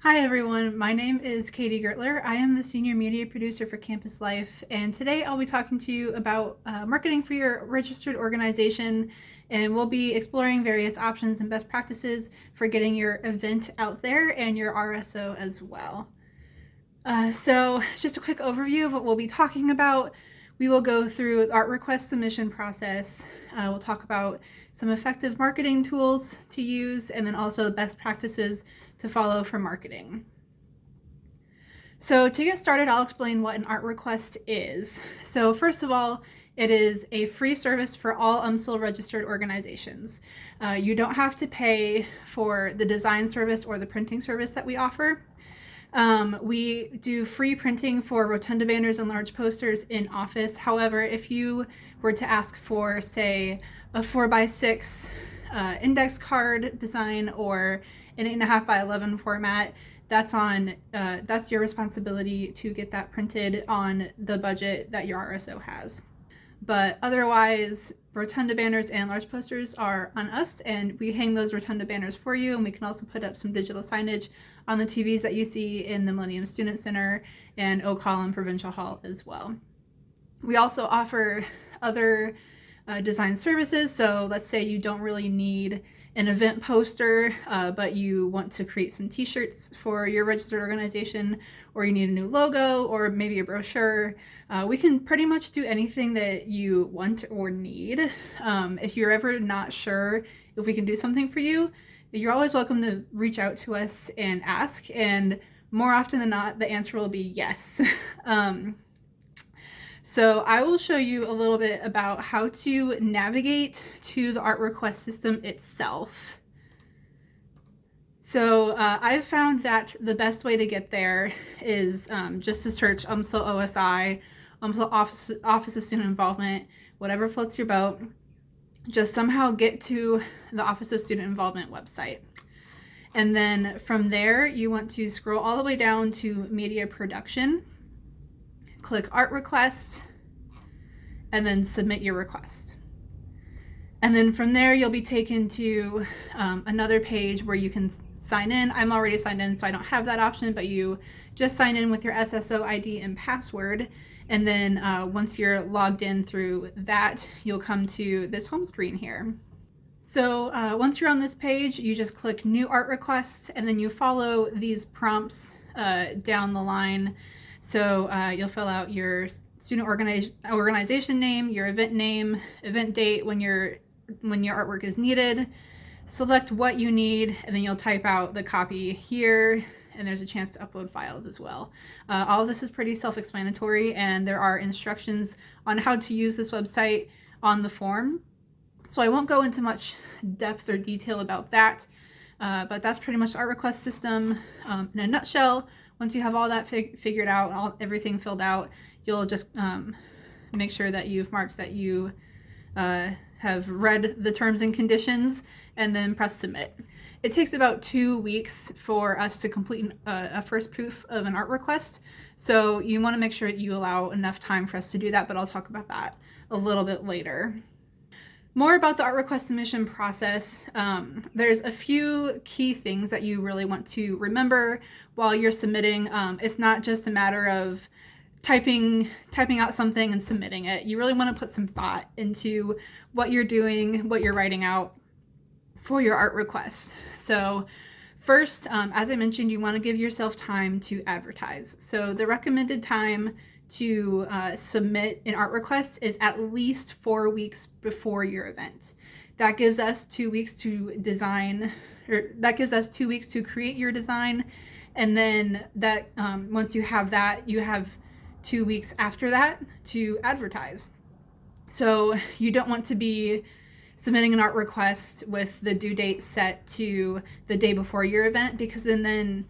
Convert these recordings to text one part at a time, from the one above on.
Hi everyone, my name is Katie Gertler. I am the Senior Media Producer for Campus Life, and today I'll be talking to you about marketing for your registered organization, and we'll be exploring various options and best practices for getting your event out there and your RSO as well. So just a quick overview of what we'll be talking about. We will go through the art request submission process. We'll talk about some effective marketing tools to use, and then also the best practices to follow for marketing. So to get started, I'll explain what an art request is. So first of all, it is a free service for all UMSL registered organizations. You don't have to pay for the design service or the printing service that we offer. We do free printing for rotunda banners and large posters in office. However, if you were to ask for, say, a 4x6 index card design or an 8.5x11 format, that's your responsibility to get that printed on the budget that your RSO has. But otherwise, rotunda banners and large posters are on us, and we hang those rotunda banners for you, and we can also put up some digital signage on the TVs that you see in the Millennium Student Center and Oak Hall and Provincial Hall as well. We also offer other design services. So let's say you don't really need an event poster, but you want to create some t-shirts for your registered organization, or you need a new logo, or maybe a brochure. We can pretty much do anything that you want or need. If you're ever not sure if we can do something for you, you're always welcome to reach out to us and ask, and more often than not, the answer will be yes. So I will show you a little bit about how to navigate to the art request system itself. So I've found that the best way to get there is just to search UMSL OSI, UMSL Office of Student Involvement, whatever floats your boat. Just somehow get to the Office of Student Involvement website. And then from there, you want to scroll all the way down to Media Production. Click Art Request, and then submit your request. And then from there, you'll be taken to another page where you can sign in. I'm already signed in, so I don't have that option, but you just sign in with your SSO ID and password. And then once you're logged in through that, you'll come to this home screen here. So once you're on this page, you just click New Art Request, and then you follow these prompts down the line. So you'll fill out your student organization name, your event name, event date, when your artwork is needed, select what you need, and then you'll type out the copy here, and there's a chance to upload files as well. All of this is pretty self-explanatory, and there are instructions on how to use this website on the form. So I won't go into much depth or detail about that, but that's pretty much the art request system in a nutshell. Once you have all that figured out, everything filled out, you'll just make sure that you've marked that you have read the terms and conditions, and then press submit. It takes about 2 weeks for us to complete a first proof of an art request. So you want to make sure that you allow enough time for us to do that, but I'll talk about that a little bit later. More about the art request submission process. There's a few key things that you really want to remember while you're submitting. It's not just a matter of typing out something and submitting it. You really want to put some thought into what you're doing, what you're writing out for your art request. So first, as I mentioned, you want to give yourself time to advertise. So the recommended time to submit an art request is at least 4 weeks before your event. That gives us 2 weeks to design, or that gives us 2 weeks to create your design, and then that once you have that, you have 2 weeks after that to advertise. So you don't want to be submitting an art request with the due date set to the day before your event, because then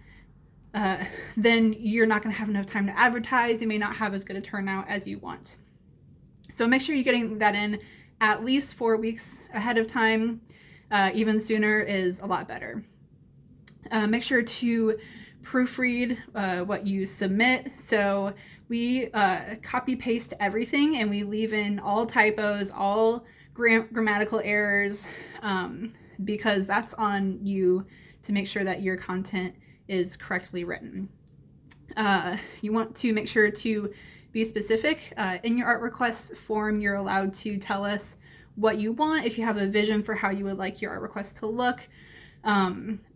you're not going to have enough time to advertise. You may not have as good a turnout as you want. So make sure you're getting that in at least 4 weeks ahead of time. Even sooner is a lot better. Make sure to proofread what you submit. So we copy paste everything, and we leave in all typos, all grammatical errors, because that's on you to make sure that your content is correctly written. You want to make sure to be specific. In your art request form, you're allowed to tell us what you want. If you have a vision for how you would like your art request to look,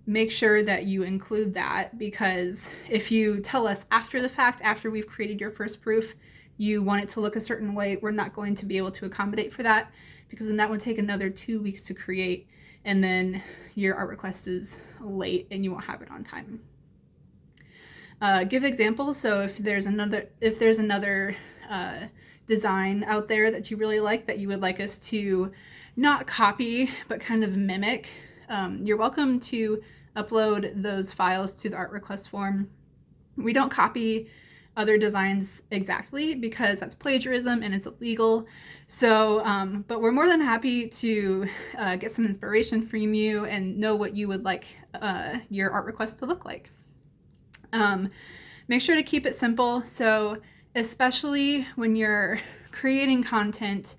make sure that you include that, because if you tell us after the fact, after we've created your first proof, you want it to look a certain way, we're not going to be able to accommodate for that, because then that would take another 2 weeks to create, and then your art request is late and you won't have it on time. Give examples. So if there's another design out there that you really like, that you would like us to not copy but kind of mimic, you're welcome to upload those files to the art request form. We don't copy other designs exactly because that's plagiarism and it's illegal. So, but we're more than happy to get some inspiration from you and know what you would like your art request to look like. Make sure to keep it simple. So especially when you're creating content,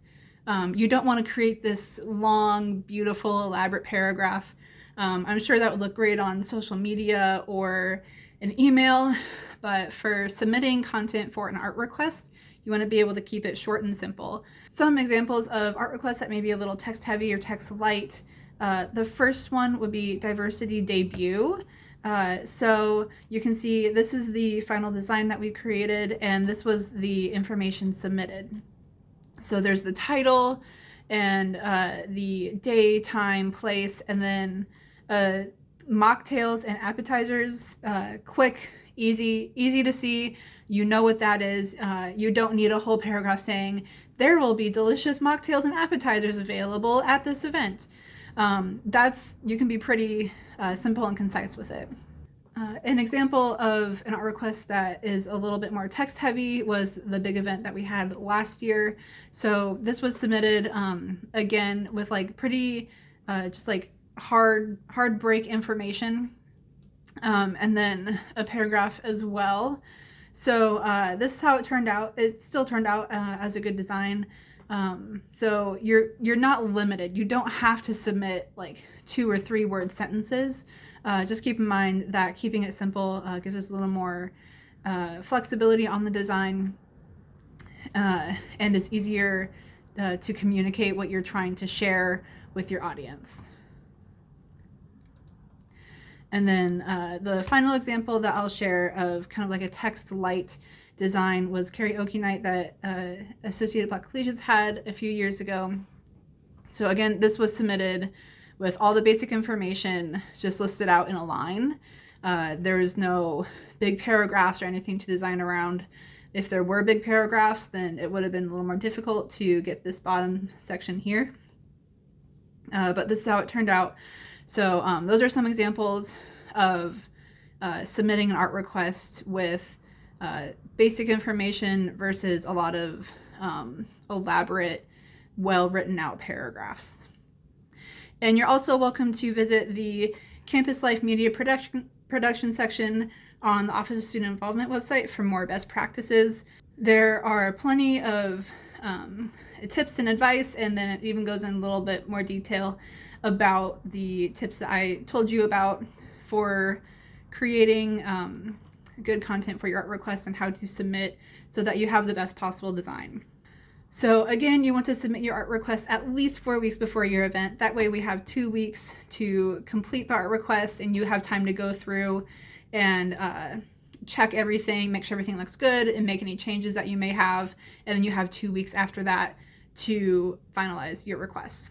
you don't want to create this long, beautiful, elaborate paragraph. I'm sure that would look great on social media or an email, but for submitting content for an art request, you want to be able to keep it short and simple. Some examples of art requests that may be a little text heavy or text light. The first one would be diversity debut. So you can see this is the final design that we created, and this was the information submitted. So there's the title and the day, time, place, and then mocktails and appetizers. Quick, easy to see. You know what that is. You don't need a whole paragraph saying there will be delicious mocktails and appetizers available at this event. You can be pretty simple and concise with it. An example of an art request that is a little bit more text heavy was the big event that we had last year. So this was submitted again with like pretty just like hard break information, and then a paragraph as well. So this is how it turned out. It still turned out as a good design. So you're not limited. You don't have to submit like 2 or 3 word sentences. Just keep in mind that keeping it simple gives us a little more flexibility on the design, and it's easier to communicate what you're trying to share with your audience. And then the final example that I'll share of kind of like a text light design was karaoke night that Associated Black Collegians had a few years ago. So again, this was submitted with all the basic information just listed out in a line. There was no big paragraphs or anything to design around. If there were big paragraphs, then it would have been a little more difficult to get this bottom section here. But this is how it turned out. So those are some examples of submitting an art request with basic information versus a lot of elaborate, well written out paragraphs. And you're also welcome to visit the Campus Life Media production section on the Office of Student Involvement website for more best practices. There are plenty of tips and advice, and then it even goes in a little bit more detail about the tips that I told you about for creating good content for your art requests and how to submit so that you have the best possible design. So again, you want to submit your art request at least 4 weeks before your event. That way we have 2 weeks to complete the art request, and you have time to go through and check everything, make sure everything looks good, and make any changes that you may have. And then you have 2 weeks after that to finalize your requests.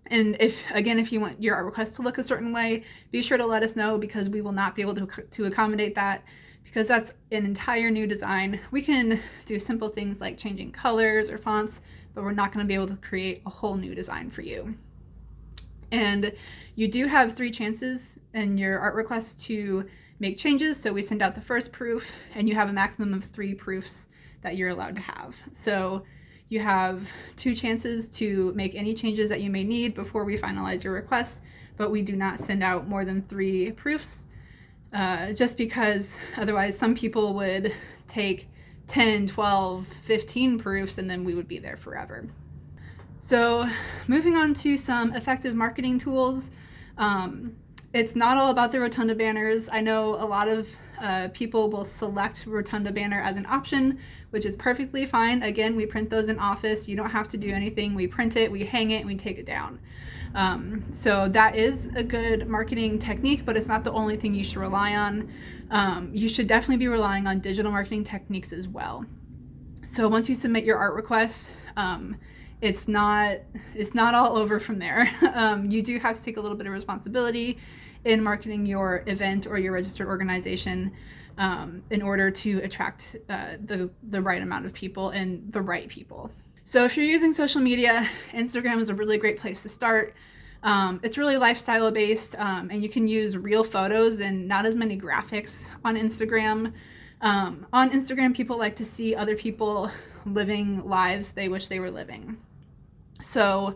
And if you want your art request to look a certain way, be sure to let us know, because we will not be able to accommodate that, because that's an entire new design. We can do simple things like changing colors or fonts, but we're not going to be able to create a whole new design for you. And you do have 3 chances in your art request to make changes. So we send out the first proof, and you have a maximum of 3 proofs that you're allowed to have. So you have 2 chances to make any changes that you may need before we finalize your request, but we do not send out more than 3 proofs, just because otherwise some people would take 10, 12, 15 proofs, and then we would be there forever. So moving on to some effective marketing tools. It's not all about the rotunda banners. I know a lot of people will select rotunda banner as an option, which is perfectly fine. Again, we print those in office. You don't have to do anything. We print it, we hang it, and we take it down. So that is a good marketing technique, but it's not the only thing you should rely on. You should definitely be relying on digital marketing techniques as well. So once you submit your art requests, it's not all over from there. You do have to take a little bit of responsibility in marketing your event or your registered organization in order to attract the right amount of people and the right people. So if you're using social media, Instagram is a really great place to start. It's really lifestyle based, and you can use real photos and not as many graphics on Instagram. On Instagram, people like to see other people living lives they wish they were living. So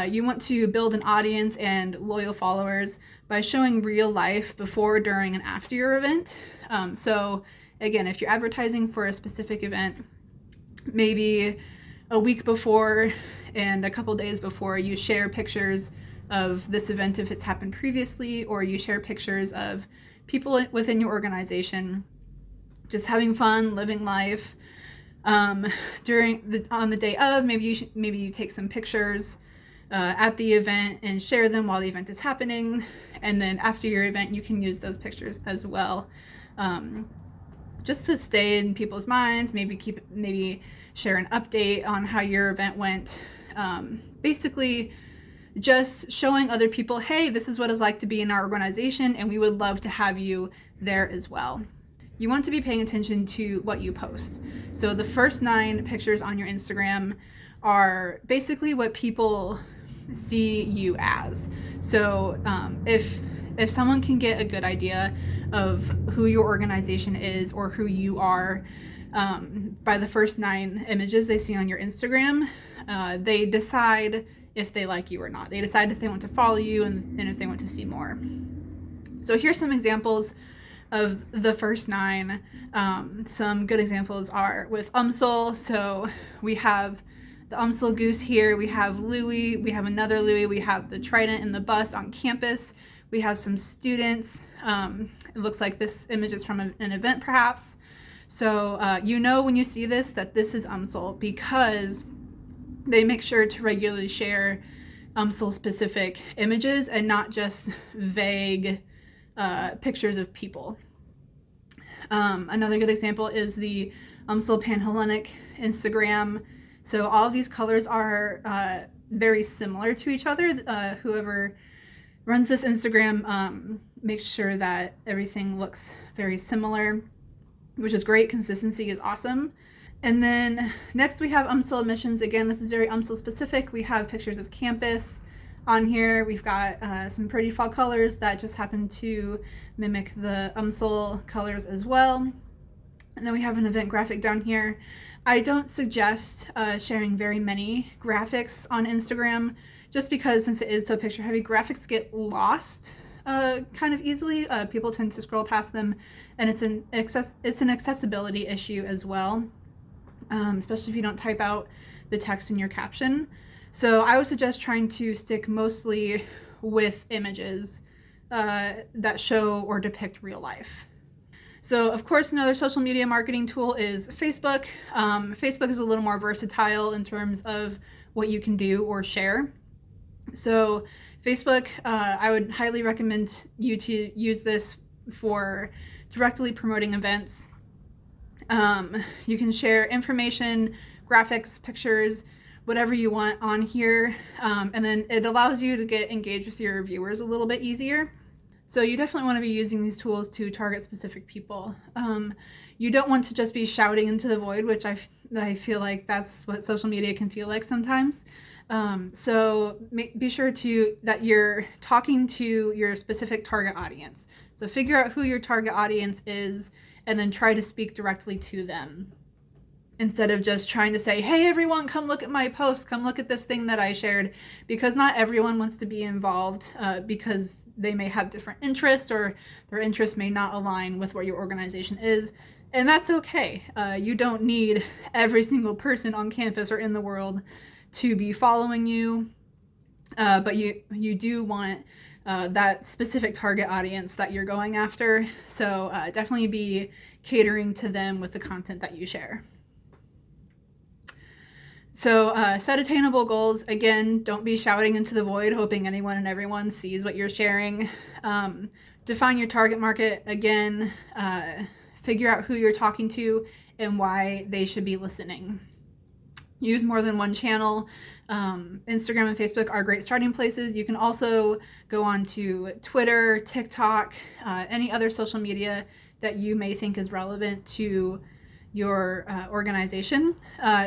you want to build an audience and loyal followers by showing real life before, during, and after your event. So again, if you're advertising for a specific event, maybe a week before and a couple days before, you share pictures of this event if it's happened previously, or you share pictures of people within your organization just having fun, living life. On the day of, maybe you take some pictures at the event and share them while the event is happening, and then after your event you can use those pictures as well, just to stay in people's minds. Maybe share an update on how your event went. Basically just showing other people, hey, this is what it's like to be in our organization, and we would love to have you there as well. You want to be paying attention to what you post. So the first 9 pictures on your Instagram are basically what people see you as. So if someone can get a good idea of who your organization is or who you are by the first 9 images they see on your Instagram, they decide if they like you or not. They decide if they want to follow you and if they want to see more. So here's some examples of the first 9. Some good examples are with UMSL. So we have the UMSL goose here, we have Louie, we have another Louie, we have the trident and the bus on campus, we have some students. It looks like this image is from an event perhaps. So you know when you see this that this is UMSL, because they make sure to regularly share UMSL specific images and not just vague pictures of people. Another good example is the UMSL Panhellenic Instagram. So all of these colors are very similar to each other. Whoever runs this Instagram makes sure that everything looks very similar, which is great. Consistency is awesome. And then next we have UMSL admissions. Again, this is very UMSL specific. We have pictures of campus on here. We've got some pretty fall colors that just happen to mimic the UMSL colors as well. And then we have an event graphic down here. I don't suggest sharing very many graphics on Instagram, just because since it is so picture heavy, graphics get lost kind of easily. People tend to scroll past them, and it's an accessibility issue as well, especially if you don't type out the text in your caption. So I would suggest trying to stick mostly with images that show or depict real life. So of course, another social media marketing tool is Facebook. Facebook is a little more versatile in terms of what you can do or share. So Facebook, I would highly recommend you to use this for directly promoting events. You can share information, graphics, pictures, whatever you want on here, and then it allows you to get engaged with your viewers a little bit easier. So you definitely want to be using these tools to target specific people. You don't want to just be shouting into the void, which I feel like that's what social media can feel like sometimes. So be sure that you're talking to your specific target audience. So figure out who your target audience is and then try to speak directly to them, instead of just trying to say, hey everyone, come look at my post, come look at this thing that I shared, because not everyone wants to be involved because they may have different interests, or their interests may not align with what your organization is. And that's okay. You don't need every single person on campus or in the world to be following you, but you do want that specific target audience that you're going after. So definitely be catering to them with the content that you share. So set attainable goals. Again, don't be shouting into the void, hoping anyone and everyone sees what you're sharing. Define your target market. Again, figure out who you're talking to and why they should be listening. Use more than one channel. Instagram and Facebook are great starting places. You can also go on to Twitter, TikTok, any other social media that you may think is relevant to your organization.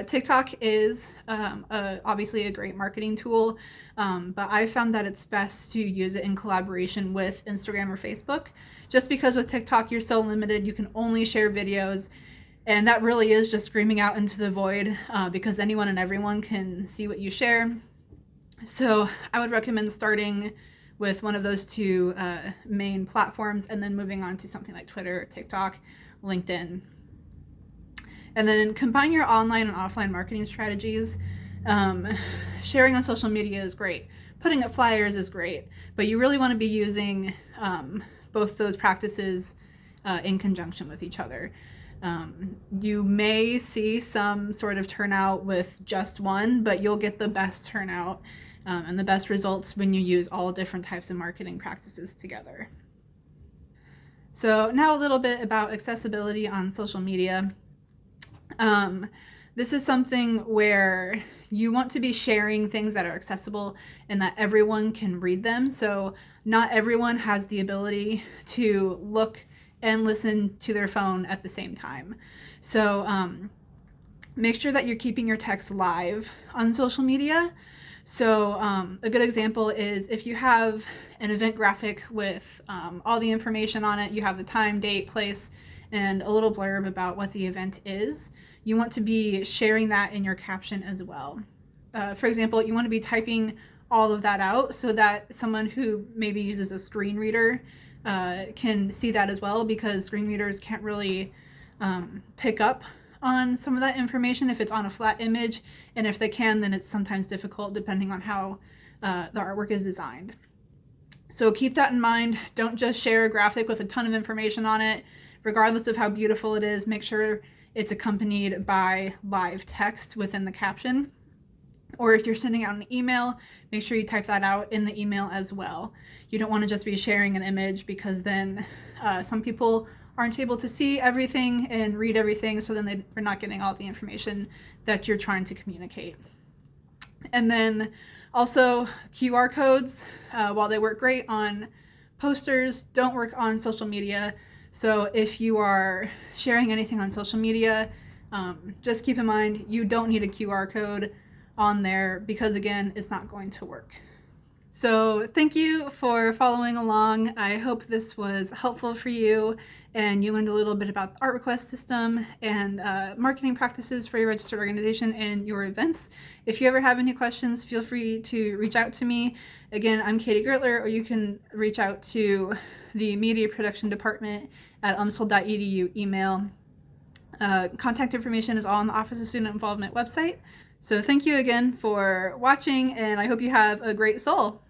TikTok is obviously a great marketing tool, but I found that it's best to use it in collaboration with Instagram or Facebook, just because with TikTok you're so limited. You can only share videos, and that really is just screaming out into the void because anyone and everyone can see what you share. So I would recommend starting with one of those two main platforms and then moving on to something like Twitter, TikTok, LinkedIn. And then combine your online and offline marketing strategies. Sharing on social media is great. Putting up flyers is great, but you really want to be using both those practices in conjunction with each other. You may see some sort of turnout with just one, but you'll get the best turnout and the best results when you use all different types of marketing practices together. So now a little bit about accessibility on social media. This is something where you want to be sharing things that are accessible and that everyone can read them. So not everyone has the ability to look and listen to their phone at the same time. So make sure that you're keeping your text live on social media. So a good example is if you have an event graphic with all the information on it, you have the time, date, place, and a little blurb about what the event is. You want to be sharing that in your caption as well. For example, you want to be typing all of that out so that someone who maybe uses a screen reader can see that as well, because screen readers can't really pick up on some of that information if it's on a flat image, and if they can, then it's sometimes difficult depending on how the artwork is designed. So keep that in mind. Don't just share a graphic with a ton of information on it. Regardless of how beautiful it is, make sure it's accompanied by live text within the caption. Or if you're sending out an email, make sure you type that out in the email as well. You don't want to just be sharing an image, because then some people aren't able to see everything and read everything, so then they're not getting all the information that you're trying to communicate. And then also QR codes, while they work great on posters, don't work on social media. So if you are sharing anything on social media, just keep in mind you don't need a QR code on there, because again, it's not going to work. So thank you for following along. I hope this was helpful for you and you learned a little bit about the art request system and marketing practices for your registered organization and your events. If you ever have any questions, feel free to reach out to me. Again, I'm Katie Gertler, or you can reach out to the media production department at umsl.edu email. Contact information is all on the Office of Student Involvement website. So thank you again for watching, and I hope you have a great soul.